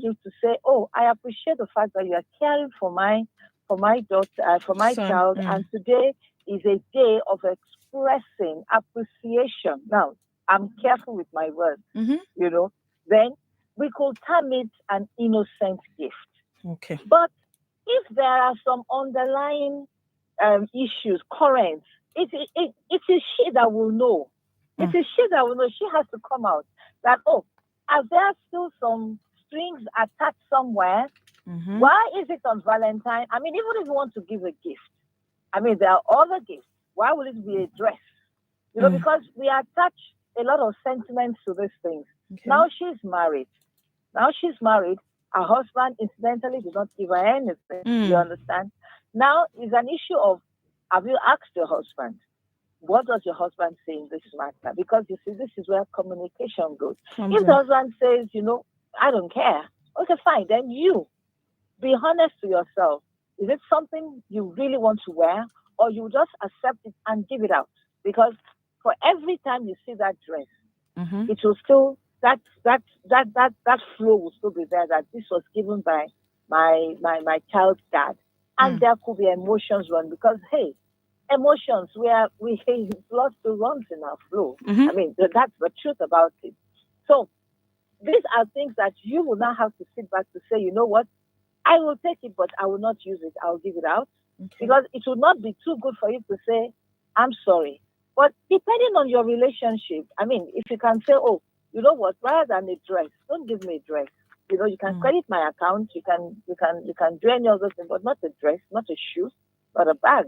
gift to say, "Oh, I appreciate the fact that you are caring for my daughter, for my Son. child, and today is a day of expressing appreciation." Now, I'm careful with my words, Mm-hmm. then we could term it an innocent gift. Okay. But if there are some underlying issues, currents, it is she that will know. It Mm. is she that will know. She has to come out that, oh, are there still some strings attached somewhere? Mm-hmm. Why is it on Valentine? I mean, even if you want to give a gift, I mean, there are other gifts. Why would it be a dress? Mm. Because we attach a lot of sentiments to these things. Okay. Now she's married. Now she's married. Her husband, incidentally, did not give her anything. You Mm. understand? Now it's an issue of, have you asked your husband? What does your husband say in this matter? Because you see, this is where communication goes. Comes If the in. husband says, I don't care, okay, fine, then you be honest to yourself. Is it something you really want to wear, or you just accept it and give it out? Because for every time you see that dress, Mm-hmm. it will still that flow will still be there, that this was given by my child's dad. And Mm. there could be emotions run, because hey, emotions, we lots to runs in our flow. Mm-hmm. I mean, that's the truth about it. So these are things that you will now have to sit back to say, you know what, I will take it, but I will not use it. I'll give it out, Okay. because it will not be too good for you to say, I'm sorry. But depending on your relationship, I mean, if you can say, oh, you know what, rather than a dress, don't give me a dress. You can Mm. credit my account, you can do any other thing, but not a dress, not a shoe, not a bag.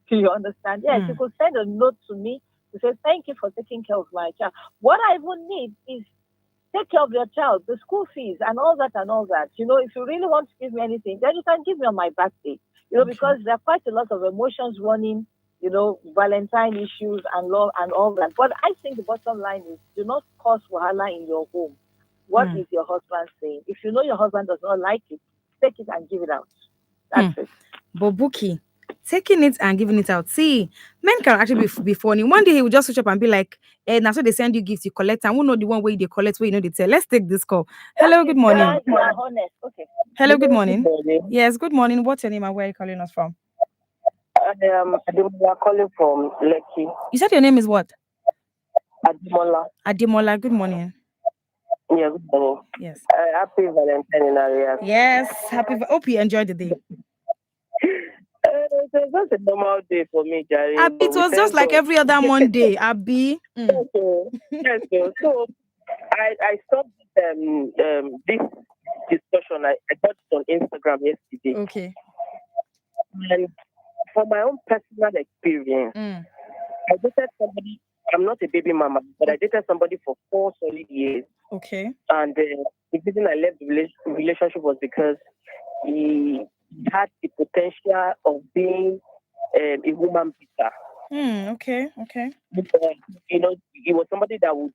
Do you understand? Yes, you Mm. could send a note to me to say, thank you for taking care of my child. What I even need is take care of your child, the school fees, and all that and all that. If you really want to give me anything, then you can give me on my birthday. Okay. Because there are quite a lot of emotions running, Valentine issues and love and all that. But I think the bottom line is, do not cause wahala in your home. What Mm. is your husband saying? If you know your husband does not like it, take it and give it out. That's Hmm. it. But Buki, taking it and giving it out. See, men can actually be funny. One day he will just switch up and be like, now so they send you gifts, you collect, and we know the one way they collect, where they tell. Let's take this call. That Hello, is good morning. where you are honest. Okay. Hello, good Hello, good morning. morning. Yes, good morning. What's your name and where are you calling us from? Ademola calling from Lekki. You said your name is what? Ademola. Adimola. Good morning. Yeah, good morning. Yes. Happy Valentine in area. Yes. Hope you enjoyed the day. It was just a normal day for me, Jerry, Abby, but it we was just thank like God. every other Monday. Abby. Mm. So, yes, so I saw this discussion. I got it on Instagram yesterday, Okay. and from my own personal experience, Mm. I dated somebody. I'm not a baby mama, but I dated somebody for 4 solid years. Okay. And the reason I left the relationship was because he had the potential of being a woman beater. Okay. Okay. He was somebody that would,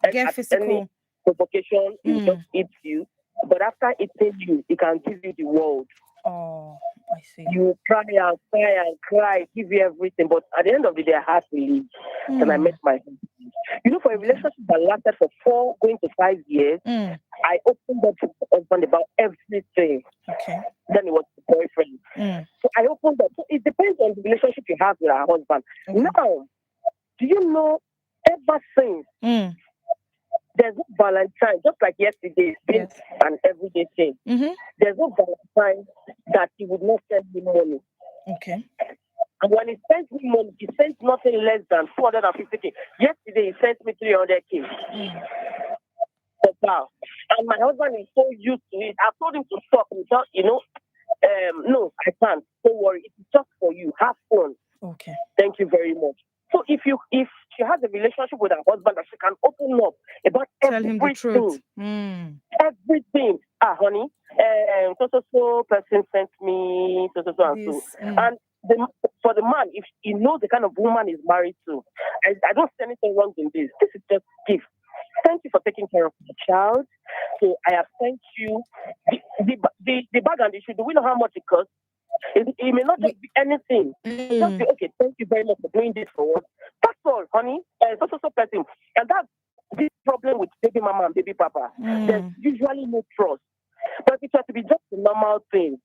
Get at any physical. provocation, he would just Mm. eat you. But after eating you, he can give you the world. Oh, I see. You cry and cry and cry, give you everything. But at the end of the day, I had to leave. Then I met my husband. For a relationship that lasted for 4 going to 5 years, Mm. I opened up to my husband about everything. Okay. Then it was the boyfriend. Mm. So I opened up. So it depends on the relationship you have with our husband. Okay. Now, do you know, ever since, there's no Valentine, just like yesterday, it's been an everyday thing. Mm-hmm. There's no Valentine that he would not send me money. Okay. And when he sends me money, he sends nothing less than 250K. Yesterday, he sent me 300K. Wow. And my husband is so used to it. I told him to stop. He said, no, I can't. Don't worry. It's just for you. Have fun. Okay. Thank you very much. So if she has a relationship with her husband, that she can open up about Tell everything. him the truth. Everything. Honey, so person sent me so and so. And for the man, if he knows the kind of woman he's married to, I don't see anything wrong in this. This is just gift. Thank you for taking care of the child. So I have sent you the bag and the shoe. Do we know how much it costs? It may not just be anything. Just be okay. Thank you very much for doing this for us. That's all, honey. So person, and that's this problem with baby mama and baby papa. There's usually no trust. it to be just a normal thing.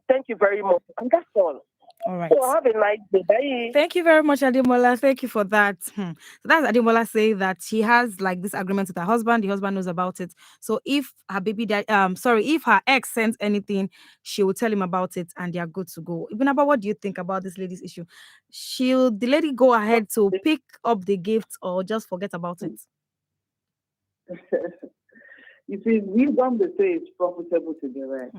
Thank you very much. And that's all. All right. So have a nice day. Bye. Thank you very much, Ademola. Thank you for that. So that's Ademola saying that she has like this agreement with her husband. The husband knows about it. So if her if her ex sends anything, she will tell him about it and they are good to go. Even about what do you think about this lady's issue? She'll the lady go ahead to pick up the gift or just forget about it? You see, wisdom they say is profitable to the rest.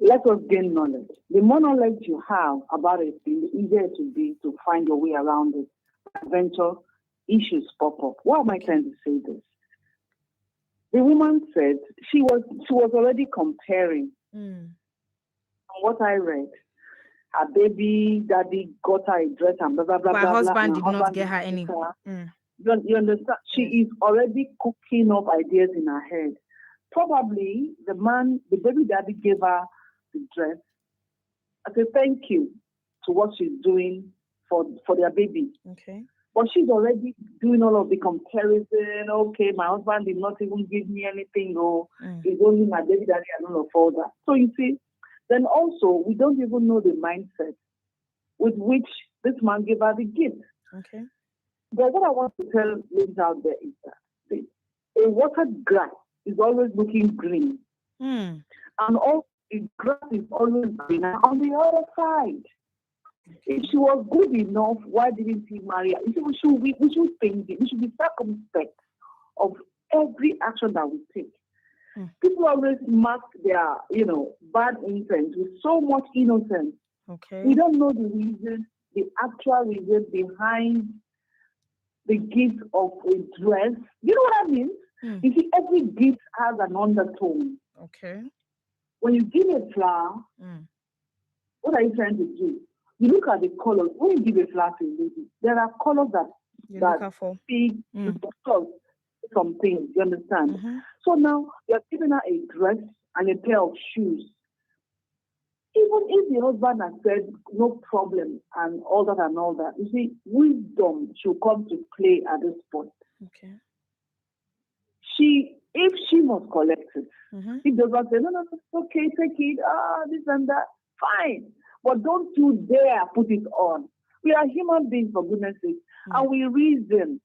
Let us gain knowledge. The more knowledge you have about a thing, the easier it will be to find your way around it. Adventure issues pop up. Why am I trying to say this? The woman said she was already comparing. From what I read, her baby daddy got her a dress and blah blah blah. But blah, her husband blah, did not get her any. You understand? She is already cooking up ideas in her head. Probably the baby daddy gave her the dress. I say thank you to what she's doing for their baby. Okay. But she's already doing all of the comparison. Okay, my husband did not even give me anything. It's only my baby daddy and all of that. So you see, then also we don't even know the mindset with which this man gave her the gift. Okay. But what I want to tell ladies out there is that a watered grass is always looking green. And all the grass is always greener on the other side. If she was good enough, why didn't he marry her? We should think, we should be circumspect of every action that we take. People always mask their, bad intent with so much innocence. Okay. We don't know the reason, the actual reason behind the gift of a dress. You know what I mean? You see, every gift has an undertone. Okay. When you give a flower, what are you trying to do? You look at the colors. When you give a flower to a lady, there are colors that speak some things. You understand? So now you're giving her a dress and a pair of shoes. Even if the husband has said no problem and all that, you see, wisdom should come to play at this point. Okay. If she must collect it, if the husband say, no, it's okay, take it, this and that, fine. But don't you dare put it on. We are human beings, for goodness sake, and we reason.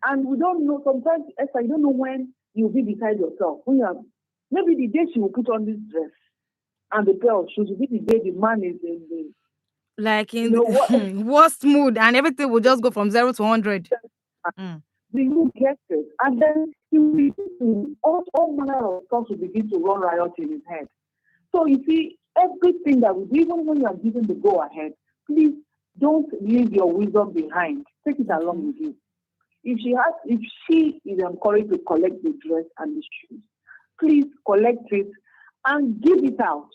And we don't know, sometimes, Esther, you don't know when you'll be beside yourself. Maybe the day she will put on this dress and the pair of shoes, will be the day the man is in the worst mood, and everything will just go from 0 to 100. Do you get it? And then he will begin to, all manner of stuff will begin to run riot in his head. So you see, everything that we do, even when you are given the go ahead, please don't leave your wisdom behind. Take it along with you. If she is encouraged to collect the dress and the shoes, please collect it and give it out.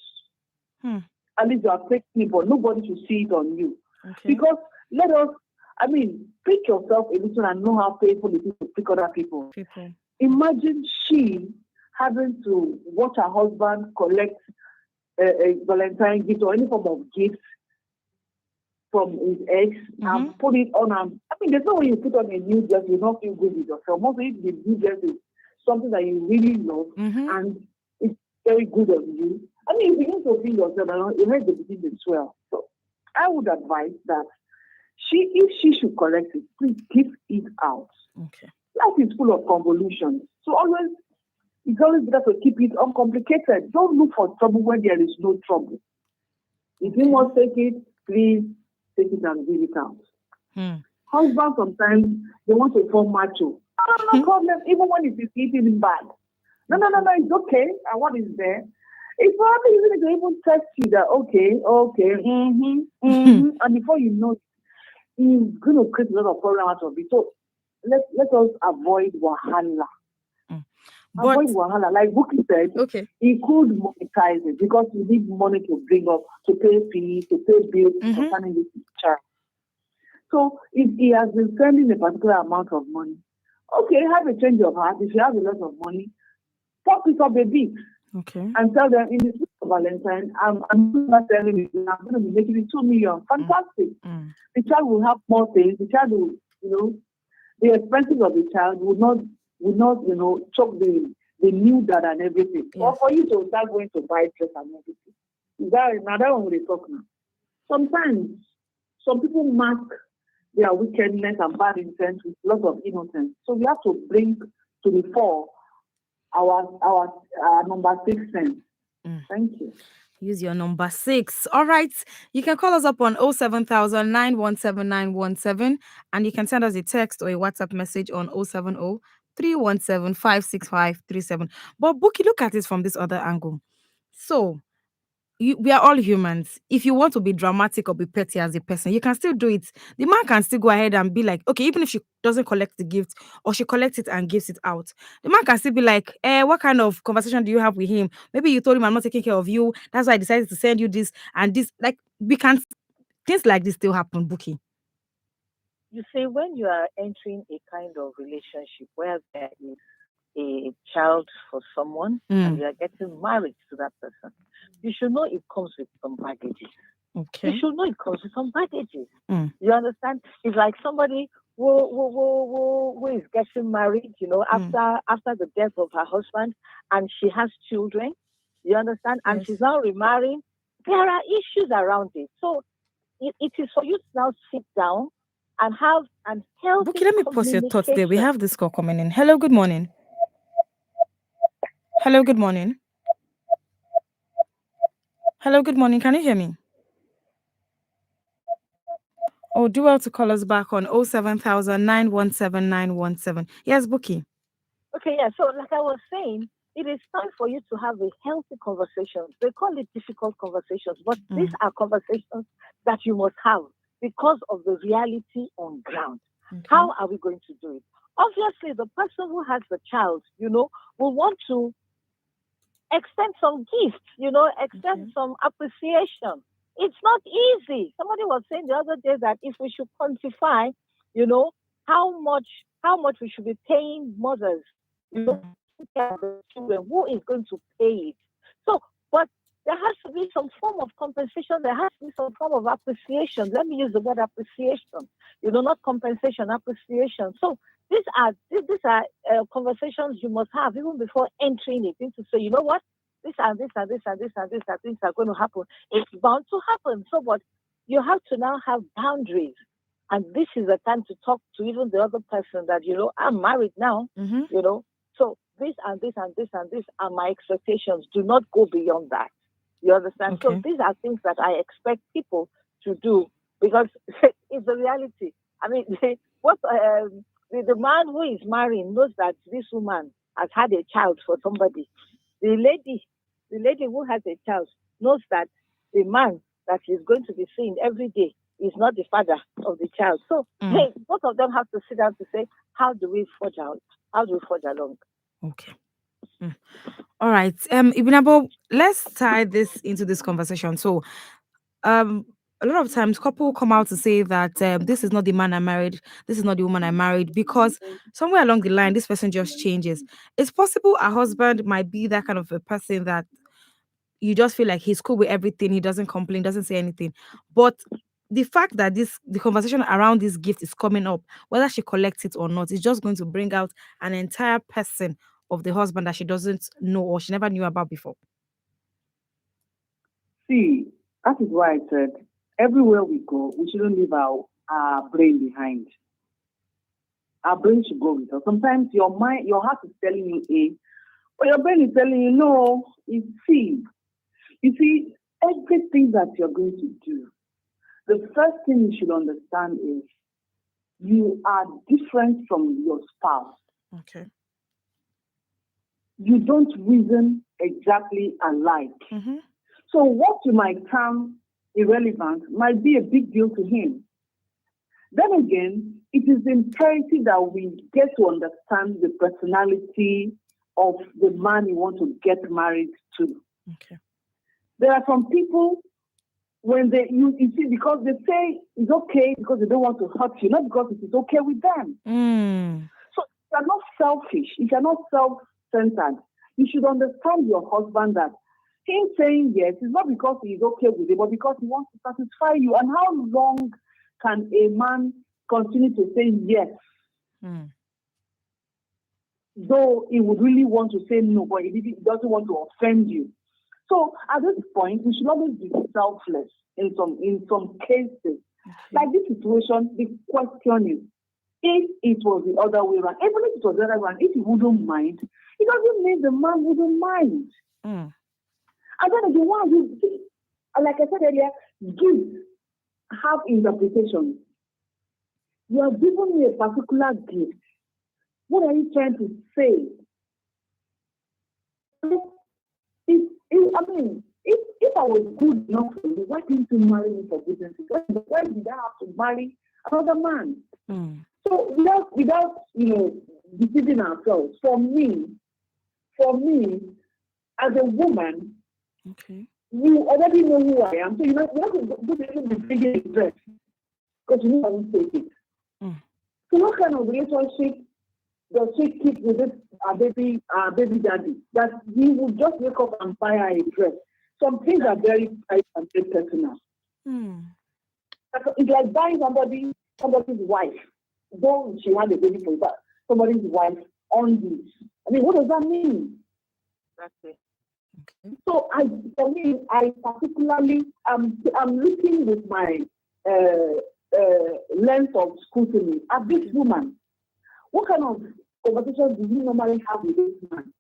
At least you are taking it, but nobody should see it on you. Okay. Because pick yourself a little and know how painful it is to pick other people. Imagine she having to watch her husband collect a Valentine gift or any form of gift from his ex and put it on. There's no way you put on a new dress, you not feel good with yourself. Most of the new dress is something that you really love and it's very good on you. You begin to feel yourself and your head will begin to swell. So I would advise that if she should collect it, please give it out. Okay. Life is full of convolutions. So it's always better to keep it uncomplicated. Don't look for trouble when there is no trouble. If you must take it, please take it and give it out. Husbands sometimes they want to form macho. No problem, even when it is eating bad. No, it's okay. And what is there? It's probably even to even text you that okay, and before you know, he's going to create a lot of problems out of it. So let us avoid wahala. Avoid wahala. Like Buki said, he could monetize it because you need money to bring up, to pay fees, to pay bills, concerning this child. So if he has been spending a particular amount of money, have a change of heart. If you have a lot of money, pop it up a bit. And tell them in this week of Valentine, I'm not telling you, I'm going to be making it 2 million. Fantastic. The child will have more things. The child will, the expenses of the child will not choke the they knew that and everything. Yes. Or for you to start going to buy dress and everything. Now that one we talk now. Sometimes some people mask their wickedness and bad intent with lots of innocence. So we have to bring to the fore our number 6 sense. Thank you. Use your number 6. All right. You can call us up on 07000 917 917, and you can send us a text or a WhatsApp message on 070 317 56537. But Buki, look at it from this other angle. So we are all humans. If you want to be dramatic or be petty as a person, you can still do it. The man can still go ahead and be like, okay, even if she doesn't collect the gift or she collects it and gives it out, the man can still be like, what kind of conversation do you have with him? Maybe you told him I'm not taking care of you. That's why I decided to send you this and this. Like, things like this still happen, Buki. You see, when you are entering a kind of relationship where there is a child for someone and you are getting married to that person, you should know it comes with some baggages. Okay. You should know it comes with some baggages. You understand? It's like somebody who is getting married, after the death of her husband, and she has children. You understand? And Yes. she's now remarrying. There are issues around it. So it is for you to now sit down and have an healthy Buki, let me pause your thoughts there. We have this call coming in. Hello, good morning. Hello, good morning. Hello, good morning. Can you hear me? Oh, do well to call us back on 07000 917 917. Yes, Buki. Okay, yeah. So like I was saying, it is time for you to have a healthy conversation. They call it difficult conversations, but these are conversations that you must have because of the reality on ground. Okay. How are we going to do it? Obviously, the person who has the child, will want to extend some gifts, extend some appreciation. It's not easy. Somebody was saying the other day that if we should quantify, how much we should be paying mothers, children, who is going to pay it? So, but there has to be some form of compensation. There has to be some form of appreciation. Let me use the word appreciation. Not compensation, appreciation. So these are conversations you must have even before entering it. To say, you know what, this and this and this and this and this and things are going to happen. It's bound to happen. So, but you have to now have boundaries. And this is the time to talk to even the other person that, I'm married now, so this and this and this and this are my expectations. Do not go beyond that. You understand? Okay. So these are things that I expect people to do because it's the reality. I mean, the man who is marrying knows that this woman has had a child for somebody. The lady who has a child knows that the man that is going to be seen every day is not the father of the child. So both of them have to sit down to say, how do we forge out? How do we forge along? Okay. All right. Ibinabo, let's tie this into this conversation. So a lot of times couples come out to say that this is not the man I married, this is not the woman I married, because somewhere along the line this person just changes. It's possible a husband might be that kind of a person that you just feel like he's cool with everything, he doesn't complain, doesn't say anything. But the fact that the conversation around this gift is coming up, whether she collects it or not, is just going to bring out an entire person of the husband that she doesn't know or she never knew about before. See, that is why I said everywhere we go, we shouldn't leave our brain behind. Our brain should go with us. Sometimes your heart is telling you A, but your brain is telling you no, it's C. You see, everything that you're going to do, the first thing you should understand is you are different from your spouse. Okay. You don't reason exactly alike. Mm-hmm. So what you might term irrelevant might be a big deal to him. Then again, it is imperative that we get to understand the personality of the man you want to get married to. Okay. There are some people, when you see, because they say it's okay because they don't want to hurt you, not because it is okay with them. So if you're not selfish, if you're not self-centered, you should understand your husband that him saying yes is not because he's okay with it, but because he wants to satisfy you. And how long can a man continue to say yes? though he would really want to say no, but he doesn't want to offend you. So at this point, we should always be selfless in some cases. Okay. Like this situation, the question is, if it was the other way around, even if it was the other way around, if he wouldn't mind, it doesn't mean the man wouldn't mind. And then again, why you, like I said earlier, gifts have interpretations. You are giving me a particular gift. What are you trying to say? If I was good enough for you, why didn't you marry me for goodness sake? Why did I have to marry another man? So without deceiving ourselves, for me, as a woman, okay, you already know who I am. So you're not going to be bringing a dress because you know I won't take it. So what kind of relationship does she keep with this baby daddy? That he would just wake up and buy her a dress. Some things are very private and very personal. It's like buying somebody's wife. Though she had a baby for that, somebody's wife on this. I mean, what does that mean? That's it. Okay. So for me, I particularly I'm looking with my lens of scrutiny at this woman. What kind of conversations do you normally have with this man?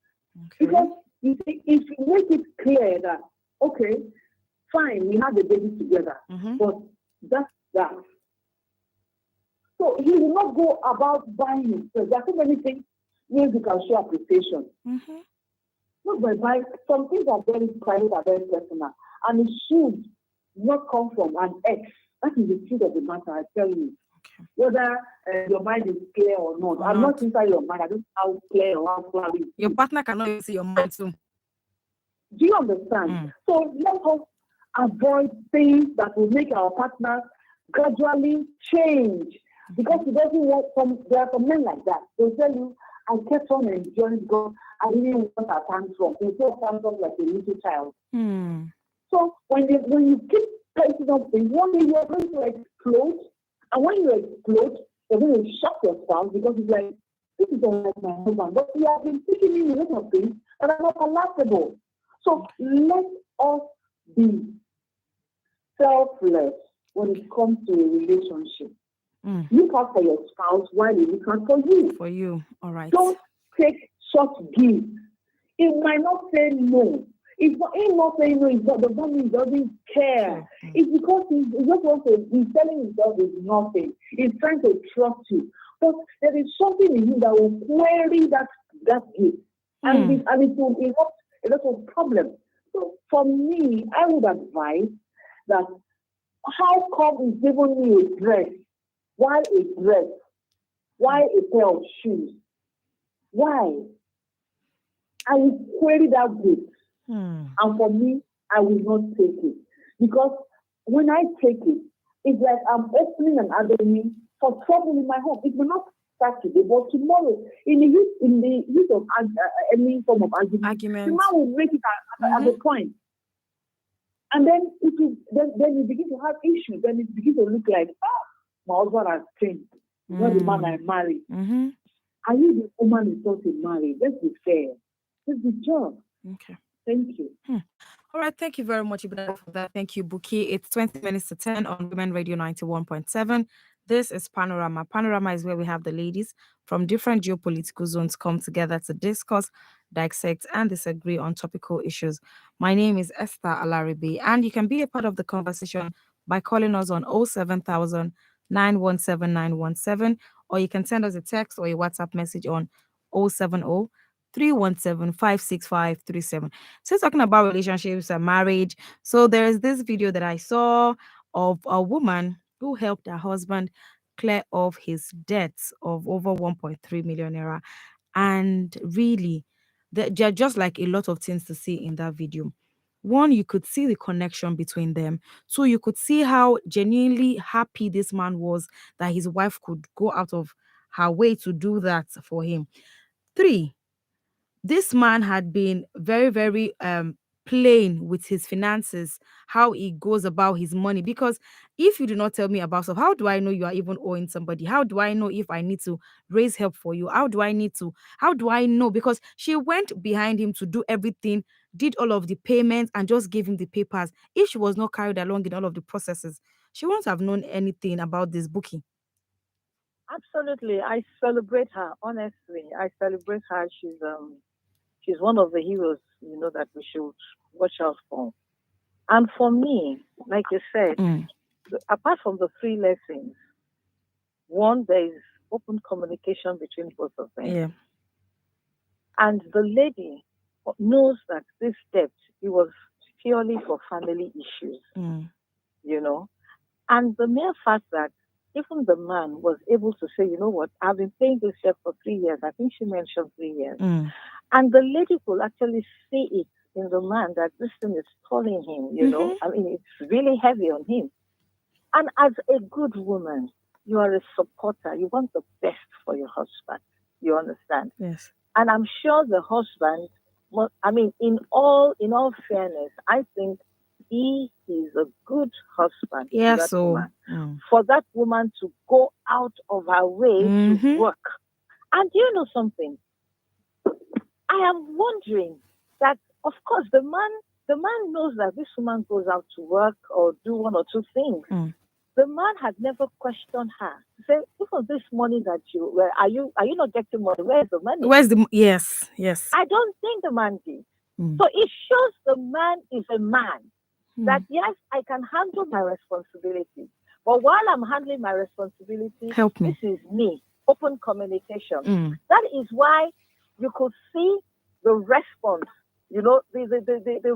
Okay. Because you see, if you make it clear that, okay, fine, we have a baby together, but that's that. So he will not go about buying himself. There are so many things where you can show appreciation. Not by buying. Some things are very private and very personal, and it should not come from an ex. That is the truth of the matter, I tell you. Okay. Whether your mind is clear or not. I'm not inside your mind. I don't know how clear or how cloudy. Your partner cannot even see your mind too. Do you understand? So let us avoid things that will make our partner gradually change. Because he doesn't want there are some men like that. They'll tell you, I kept on enjoying because I didn't want a tantrum. They throw tantrum like a little child. So when you keep placing up things, one day you're going to explode. And when you explode, you're going to shock your spouse because it's like, this is not like my husband. But we have been teaching you a lot of things that are not palatable. So let us be selfless when it comes to a relationship. Look out for your spouse while you look out for you. For you, all right. Don't take short gifts. It might not say no. It's not saying no. It does not mean he doesn't care. It's because he's telling himself there's nothing. He's trying to trust you. But there is something in him that will query that gift. And it will erupt a lot of problems. So for me, I would advise that how come he's giving me a dress? Why a dress? Why a pair of shoes? Why? I will query that gift. And for me, I will not take it. Because when I take it, it's like I'm opening an avenue for trouble in my home. It will not start today, but tomorrow, in the use of any form of argument, the man will make it at a point. And then then you begin to have issues. Then it begins to look like, my husband has changed. He's not the man I married. Are you the woman who's not married? Let's be fair. That's the job. Okay. Thank you. All right. Thank you very much, Ibrahim, for that. Thank you, Buki. It's 20 minutes to 10 on Women Radio 91.7. This is Panorama. Panorama is where we have the ladies from different geopolitical zones come together to discuss, dissect, and disagree on topical issues. My name is Esther Alaribi, and you can be a part of the conversation by calling us on 07000 917 917, or you can send us a text or a WhatsApp message on 070 317 56537. So talking about relationships and marriage. So there's this video that I saw of a woman who helped her husband clear off his debts of over 1.3 million naira. And really, there are just like a lot of things to see in that video. One, you could see the connection between them. So you could see how genuinely happy this man was that his wife could go out of her way to do that for him. Three, this man had been very, very playing with his finances, how he goes about his money. Because if you do not tell me about stuff, how do I know you are even owing somebody? How do I know if I need to raise help for you? How do I know? Because she went behind him to do everything, did all of the payments, and just gave him the papers. If she was not carried along in all of the processes, she won't have known anything about this booking. Absolutely. I celebrate her, honestly. I celebrate her. She's one of the heroes, that we should watch out for. And for me, like you said, apart from the three lessons, one, there is open communication between both of them. Yeah. And the lady knows that this debt, it was purely for family issues, And the mere fact that even the man was able to say, you know what, I've been paying this debt for 3 years. I think she mentioned 3 years. And the lady could actually see it in the man that this thing is calling him, I mean, it's really heavy on him. And as a good woman, you are a supporter. You want the best for your husband. You understand? Yes. And I'm sure the husband, I mean, in all fairness, I think he is a good husband to that woman. For that woman to go out of her way to work. And do you know something? I am wondering that, of course, the man knows that this woman goes out to work or do one or two things. The man had never questioned her. Say, even this money that are you not getting money? Where's the money? Yes. I don't think the man did. So it shows the man is a man. That yes, I can handle my responsibility. But while I'm handling my responsibility, help me. This is me. Open communication. That is why you could see the response, the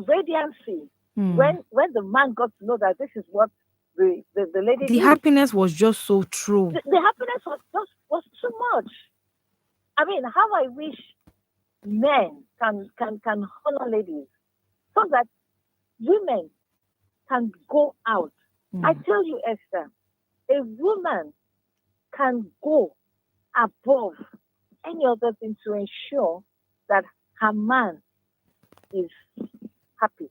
radiancy when the man got to know that this is what the lady The happiness was just so true. The happiness was too much. I mean, how I wish men can honor ladies so that women can go out. I tell you, Esther, a woman can go above any other thing to ensure that her man is happy.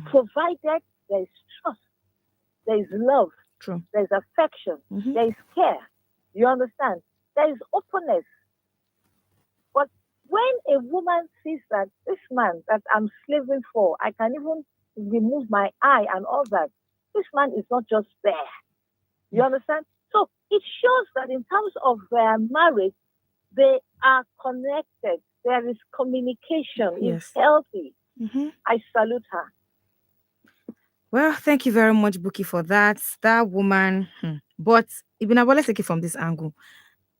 Provided there is trust, there is love, there is affection, there is care. You understand? There is openness. But when a woman sees that this man that I'm slaving for, I can even remove my eye and all that, this man is not just there. You understand? So it shows that in terms of their marriage, they are connected. There is communication. It's healthy. I salute her. Well, thank you very much, Buki, for that. That woman. But let's take it from this angle.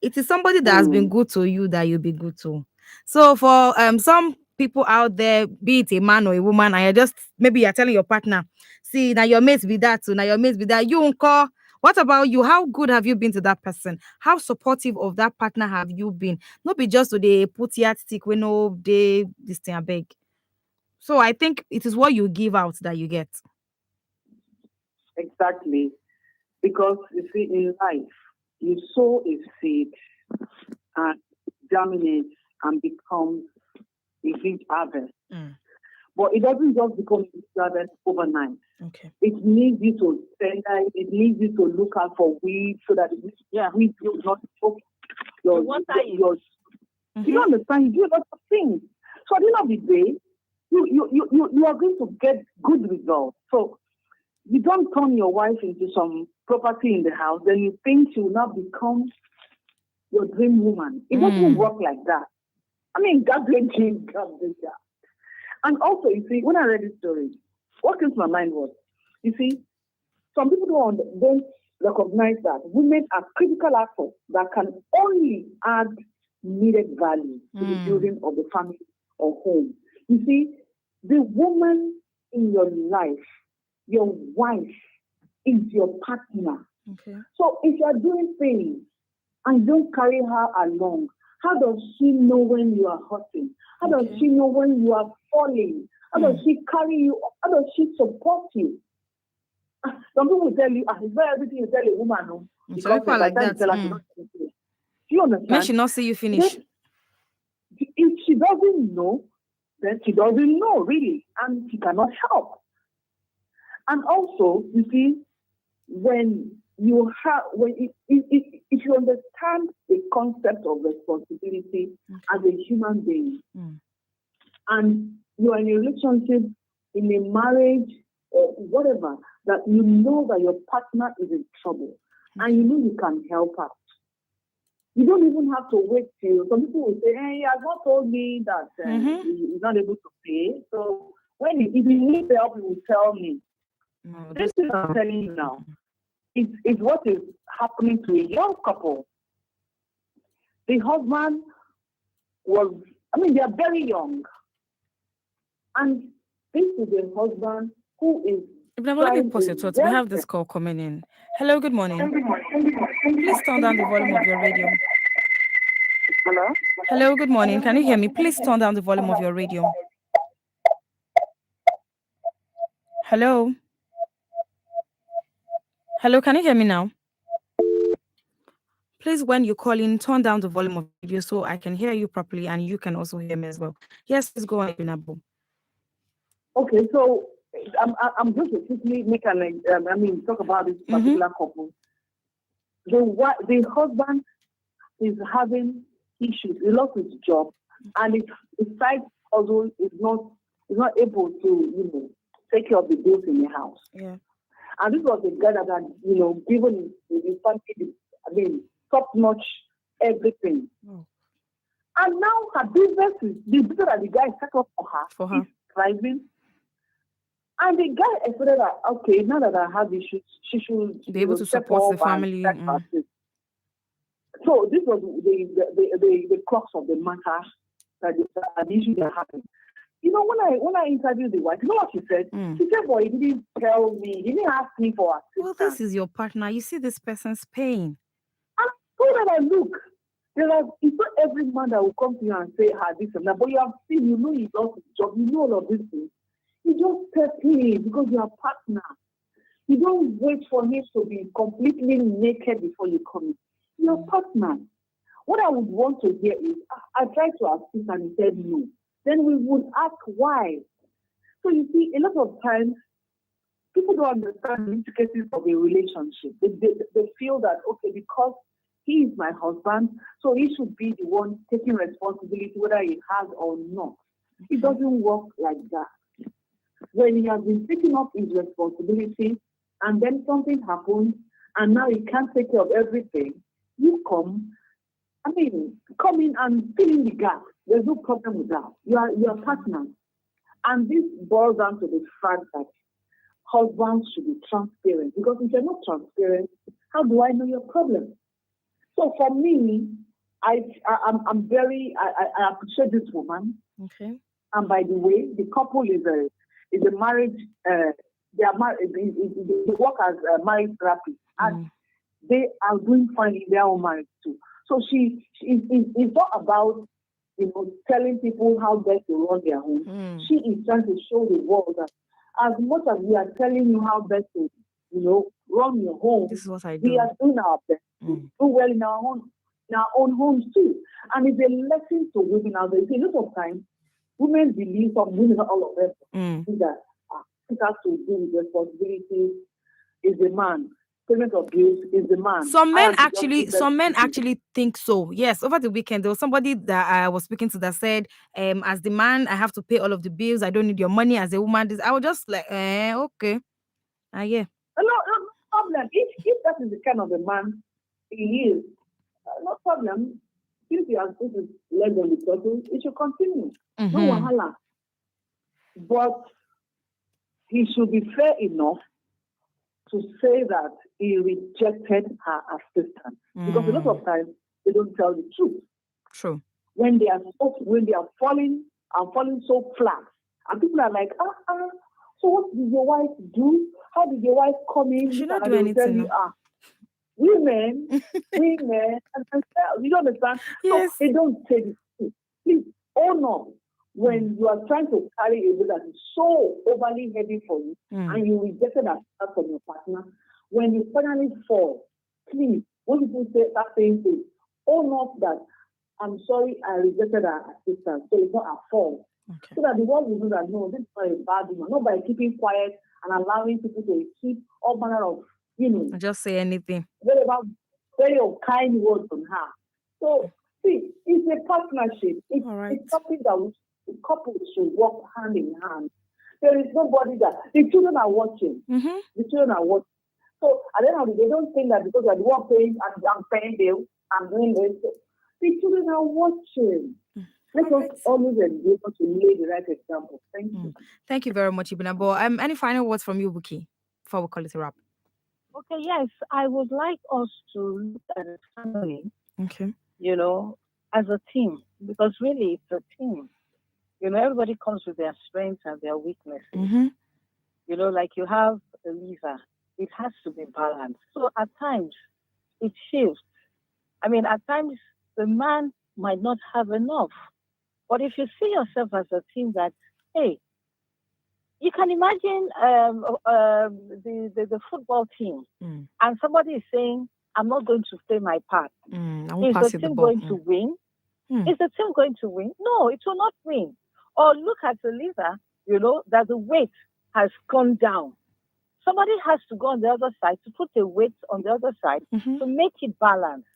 It is somebody that has been good to you that you'll be good to. So for some people out there, be it a man or a woman, and maybe you're telling your partner, see, now your mates be that too, now your mates be that. You uncle, what about you? How good have you been to that person? How supportive of that partner have you been? Not be just to the put yardstick when no they this thing I beg. So I think it is what you give out that you get. Exactly. Because you see, in life, you sow a seed and germinates and becomes a huge harvest. But it doesn't just become a huge harvest overnight. Okay. It needs you to tender, it needs you to look out for weeds so that weeds will not choke your. You understand? You do a lot of things. So at the end of the day, you are going to get good results. So you don't turn your wife into some property in the house, then you think she will not become your dream woman. It doesn't work like that. I mean, God bless you, God bless you. And also, you see, when I read this story, what came to my mind was, you see, some people don't recognize that women are critical actors that can only add needed value to the building of the family or home. You see, the woman in your life, your wife, is your partner. Okay. So if you are doing things and you don't carry her along, how does she know when you are hurting? How does she know when you are falling? How does she carry you? How does she support you? Some people will tell you, it's not everything you tell a woman. No. Some people are like that. Do you understand? Men should not see you finish. If she doesn't know then she doesn't know really, and she cannot help. And also, you see, when you have, if you understand the concept of responsibility as a human being, and you are in a relationship, in a marriage, or whatever, that you know that your partner is in trouble, and you know you can help out. You don't even have to wait till some people will say, "Hey, he has not told me that he's not able to pay." So if he needs help, he will tell me. This is what I'm telling you now. It's what is happening to a young couple. The husband they are very young. And this is a husband who is. Let me pause it. We have this call coming in. Hello, good morning. Please turn down the volume of your radio. Hello? Hello, good morning. Can you hear me? Please turn down the volume of your radio. Hello? Hello, can you hear me now? Please, when you call in, turn down the volume of the radio so I can hear you properly and you can also hear me as well. Yes, please go on, Ibinabo. Okay, so I'm going to quickly make talk about this particular couple. The husband is having issues. He lost his job, and his side hustle is not able to take care of the bills in the house. Yeah. And this was the guy that had given his family top-notch everything. Oh. And now her business the business that the guy set up for her is thriving. And the guy expected that, okay, now that I have issues, she should be able to support the family. So this was the crux of the matter, that the issue that happened. When I interviewed the wife, you know what she said? She said, "Boy, he didn't tell me. He didn't ask me for assistance." Well, this is your partner. You see this person's pain. And so that I look, it's not every man that will come to you and say, this and that. But you have seen, he lost his job. You know all of these things. You just step in because you are a partner. You don't wait for him to be completely naked before you come in. You're a partner. What I would want to hear is, I tried to assist and he said no. Then we would ask why. So you see, a lot of times, people don't understand the intricacies of a relationship. They feel that, okay, because he is my husband, so he should be the one taking responsibility whether he has or not. It doesn't work like that. When he has been taking up his responsibility and then something happens and now he can't take care of everything, you come in and fill in the gap. There's no problem with that. You are partners. And this boils down to the fact that husbands should be transparent. Because if you're not transparent, how do I know your problem? So for me, I appreciate this woman. Okay. And by the way, the couple is a marriage. They are married. They work as marriage therapy, and they are doing fine in their own marriage too. So it's not about telling people how best to run their home. She is trying to show the world that as much as we are telling you how best to run your home, this is what I do. We are doing our best to do well in our own homes too. And it's a lesson to women out there. A lot of times, women believe, some women, not all of them, that it has to do with responsibilities. Is the man. Payment of bills is the man. Some men actually think so. Yes, over the weekend there was somebody that I was speaking to that said, as the man, I have to pay all of the bills. I don't need your money. As a woman, I was just like, okay, yeah. No problem. If that is the kind of a man he is, no problem. If he has put his leg on the table, it should continue. No wahala. But he should be fair enough to say that he rejected her assistance. Because a lot of times they don't tell the truth. True. When they are falling so flat, and people are like, so what did your wife do? How did your wife come in? She not do anything. Women, you don't understand? Yes. So they don't say the truth. Please own up. When you are trying to carry a weight that is so overly heavy for you, and you rejected that from your partner, when you finally fall, please, when people say that same thing, own up that I'm sorry I rejected our assistance, so it's not our fault. So that the world will know that, no, this is not a bad woman. Not by keeping quiet and allowing people to keep all manner of, just say anything. Very kind words on her. So, see, it's a partnership. It's something that the couple should work hand in hand. There is nobody that the children are watching. Mm-hmm. The children are watching. So at the end of the day, they don't think that because you're the one paying and I'm paying bills, I'm doing this. The children are watching. Let us always be able to lay the right example. Thank you. Thank you very much, Ibinabo. Any final words from you, Buki, before we call it a wrap? Okay, yes, I would like us to look at a family. Okay. As a team, because really it's a team. Everybody comes with their strengths and their weaknesses. Mm-hmm. Like you have a liver, it has to be balanced. So at times it shifts. I mean, at times the man might not have enough. But if you see yourself as a team that, hey, you can imagine the football team, and somebody is saying, I'm not going to play my part. Is the team going to win? Is the team going to win? No, it will not win. Or look at the liver, that the weight has gone down. Somebody has to go on the other side to put the weight on the other side to make it balanced.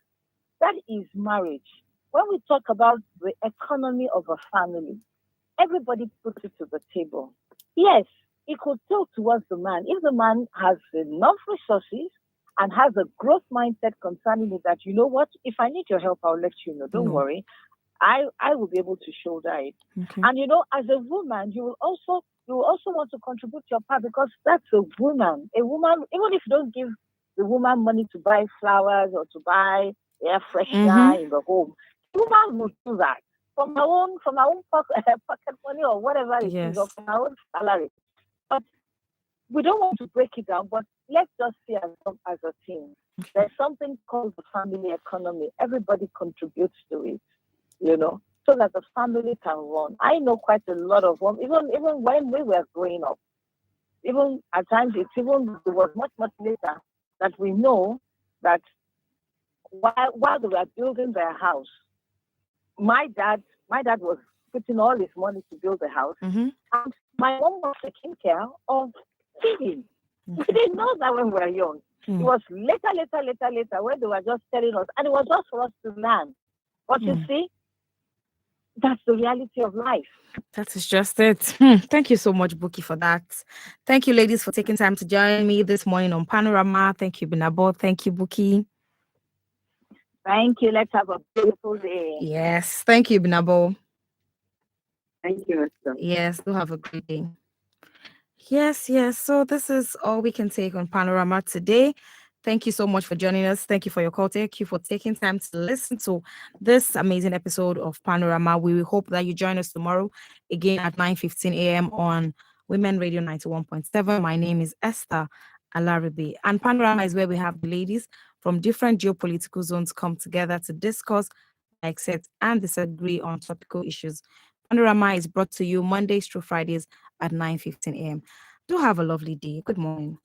That is marriage. When we talk about the economy of a family, everybody puts it to the table. Yes, it could tilt towards the man. If the man has enough resources and has a growth mindset concerning it, that, if I need your help, I'll let you know. Don't worry. I will be able to shoulder it. Okay. And, as a woman, you will also want to contribute your part, because that's a woman. A woman, even if you don't give the woman money to buy flowers or to buy air freshener in the home, the woman will do that from her own pocket money or whatever it is, or from her own salary. But we don't want to break it down, but let's just see ourselves as a team. There's something called the family economy. Everybody contributes to it, so that the family can run. I know quite a lot of them, even when we were growing up. Even at times, it was much, much later that we know that while they were building their house, my dad was putting all his money to build the house, and my mom was taking care of feeding. We didn't know that when we were young. It was later when they were just telling us, and it was just for us to learn. But you see, that's the reality of life. That is just it. Thank you so much, Buki, for that. Thank you, ladies, for taking time to join me this morning on Panorama. Thank you, Binabo. Thank you, Buki. Thank you. Let's have a beautiful day. Yes. Thank you, Binabo. Thank you, Esther. Yes. Do have a great day. Yes. So this is all we can take on Panorama today. Thank you so much for joining us. Thank you for your call. Thank you for taking time to listen to this amazing episode of Panorama. We hope that you join us tomorrow again at 9:15 a.m. on Women Radio 91.7. My name is Esther Alaribe. And Panorama is where we have the ladies from different geopolitical zones come together to discuss, accept, and disagree on topical issues. Panorama is brought to you Mondays through Fridays at 9:15 a.m. Do have a lovely day. Good morning.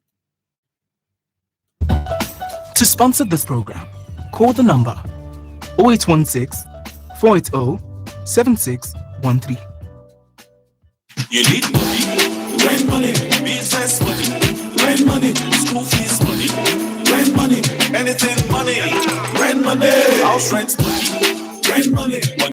To sponsor this program, call the number 0816 480 7613. You need money, rent money, business money, rent money, school fees money, rent money, anything money, rent money, house rent money, rent money.